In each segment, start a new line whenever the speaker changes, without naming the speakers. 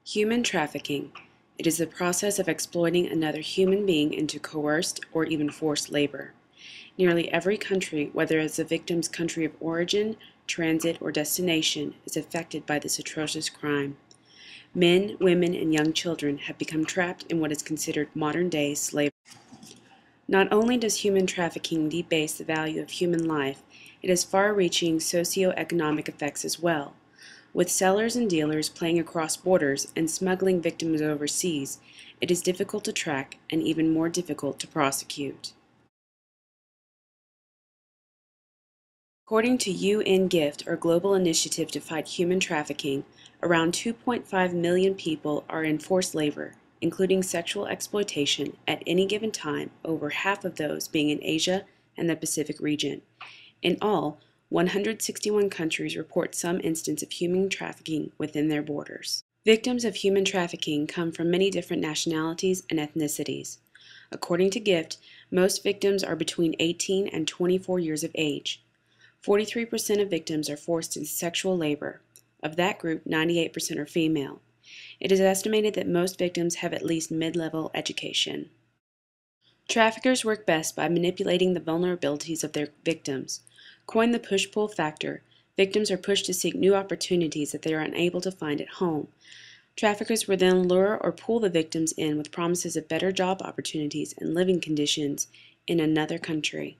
Human trafficking. It is the process of exploiting another human being into coerced or even forced labor. Nearly every country, whether as the victim's country of origin, transit, or destination, is affected by this atrocious crime. Men, women, and young children have become trapped in what is considered modern-day slavery. Not only does human trafficking debase the value of human life, it has far-reaching socio-economic effects as well. With sellers and dealers playing across borders and smuggling victims overseas, it is difficult to track and even more difficult to prosecute. According to UN GIFT, or Global Initiative to Fight Human Trafficking, around 2.5 million people are in forced labor, including sexual exploitation, at any given time, over half of those being in Asia and the Pacific region. In all, 161 countries report some instance of human trafficking within their borders. Victims of human trafficking come from many different nationalities and ethnicities. According to GIFT, most victims are between 18 and 24 years of age. 43% of victims are forced into sexual labor. Of that group, 98% are female. It is estimated that most victims have at least mid-level education. Traffickers work best by manipulating the vulnerabilities of their victims. Coin the push-pull factor, victims are pushed to seek new opportunities that they are unable to find at home. Traffickers will then lure or pull the victims in with promises of better job opportunities and living conditions in another country.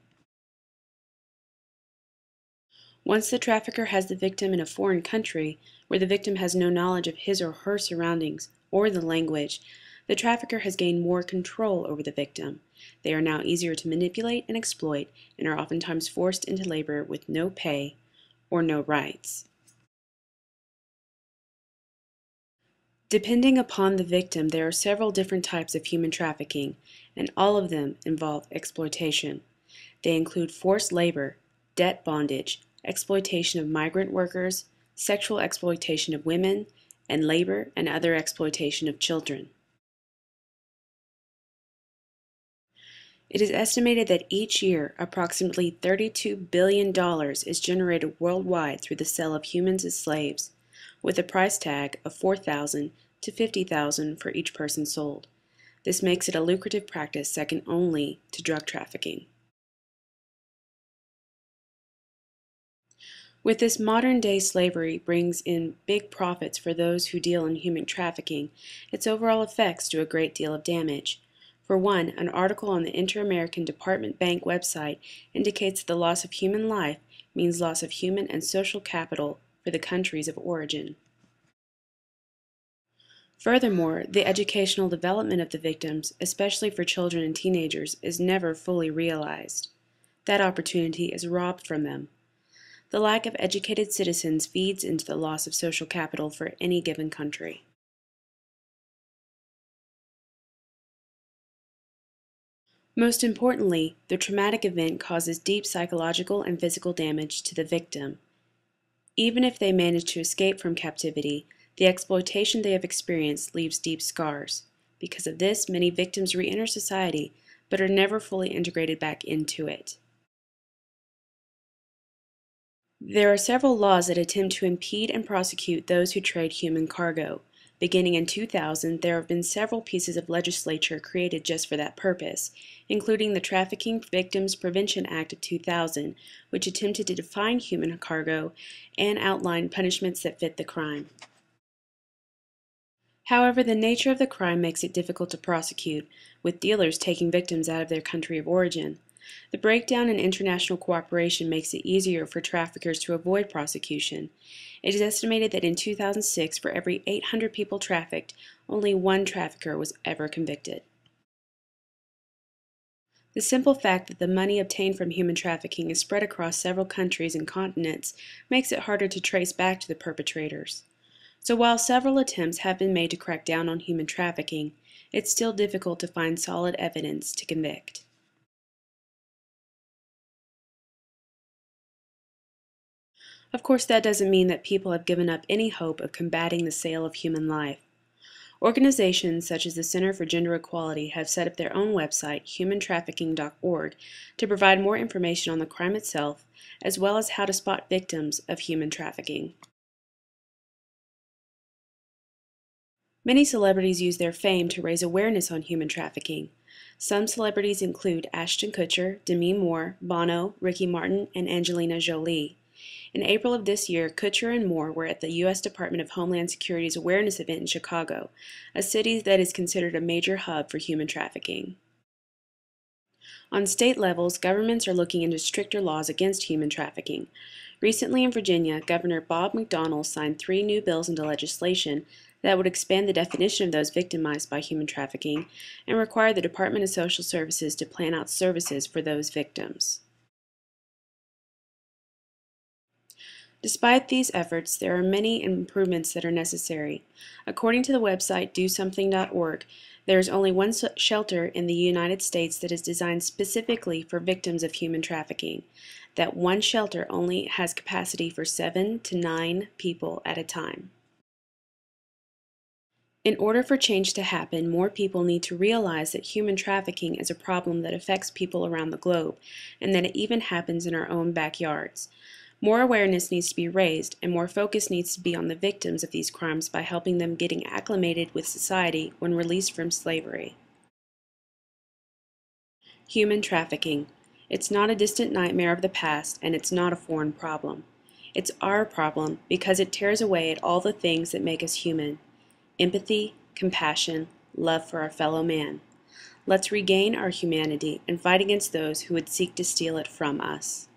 Once the trafficker has the victim in a foreign country, where the victim has no knowledge of his or her surroundings or the language, the trafficker has gained more control over the victim. They are now easier to manipulate and exploit and are oftentimes forced into labor with no pay or no rights. Depending upon the victim, there are several different types of human trafficking, and all of them involve exploitation. They include forced labor, debt bondage, exploitation of migrant workers, sexual exploitation of women, and labor and other exploitation of children. It is estimated that each year approximately $32 billion is generated worldwide through the sale of humans as slaves, with a price tag of $4,000 to $50,000 for each person sold. This makes it a lucrative practice second only to drug trafficking. With this modern-day slavery brings in big profits for those who deal in human trafficking, its overall effects do a great deal of damage. For one, an article on the Inter-American Department Bank website indicates that the loss of human life means loss of human and social capital for the countries of origin. Furthermore, the educational development of the victims, especially for children and teenagers, is never fully realized. That opportunity is robbed from them. The lack of educated citizens feeds into the loss of social capital for any given country. Most importantly, the traumatic event causes deep psychological and physical damage to the victim. Even if they manage to escape from captivity, the exploitation they have experienced leaves deep scars. Because of this, many victims re-enter society, but are never fully integrated back into it. There are several laws that attempt to impede and prosecute those who trade human cargo. Beginning in 2000, there have been several pieces of legislation created just for that purpose, including the Trafficking Victims Prevention Act of 2000, which attempted to define human cargo and outline punishments that fit the crime. However, the nature of the crime makes it difficult to prosecute, with dealers taking victims out of their country of origin. The breakdown in international cooperation makes it easier for traffickers to avoid prosecution. It is estimated that in 2006, for every 800 people trafficked, only one trafficker was ever convicted. The simple fact that the money obtained from human trafficking is spread across several countries and continents makes it harder to trace back to the perpetrators. So while several attempts have been made to crack down on human trafficking, it's still difficult to find solid evidence to convict. Of course, that doesn't mean that people have given up any hope of combating the sale of human life. Organizations such as the Center for Gender Equality have set up their own website, humantrafficking.org, to provide more information on the crime itself, as well as how to spot victims of human trafficking. Many celebrities use their fame to raise awareness on human trafficking. Some celebrities include Ashton Kutcher, Demi Moore, Bono, Ricky Martin, and Angelina Jolie. In April of this year, Kutcher and Moore were at the U.S. Department of Homeland Security's awareness event in Chicago, a city that is considered a major hub for human trafficking. On state levels, governments are looking into stricter laws against human trafficking. Recently in Virginia, Governor Bob McDonnell signed 3 new bills into legislation that would expand the definition of those victimized by human trafficking and require the Department of Social Services to plan out services for those victims. Despite these efforts, there are many improvements that are necessary. According to the website DoSomething.org, there is only one shelter in the United States that is designed specifically for victims of human trafficking. That one shelter only has capacity for 7 to 9 people at a time. In order for change to happen, more people need to realize that human trafficking is a problem that affects people around the globe, and that it even happens in our own backyards. More awareness needs to be raised, and more focus needs to be on the victims of these crimes by helping them getting acclimated with society when released from slavery. Human trafficking. It's not a distant nightmare of the past, and it's not a foreign problem. It's our problem because it tears away at all the things that make us human. Empathy, compassion, love for our fellow man. Let's regain our humanity and fight against those who would seek to steal it from us.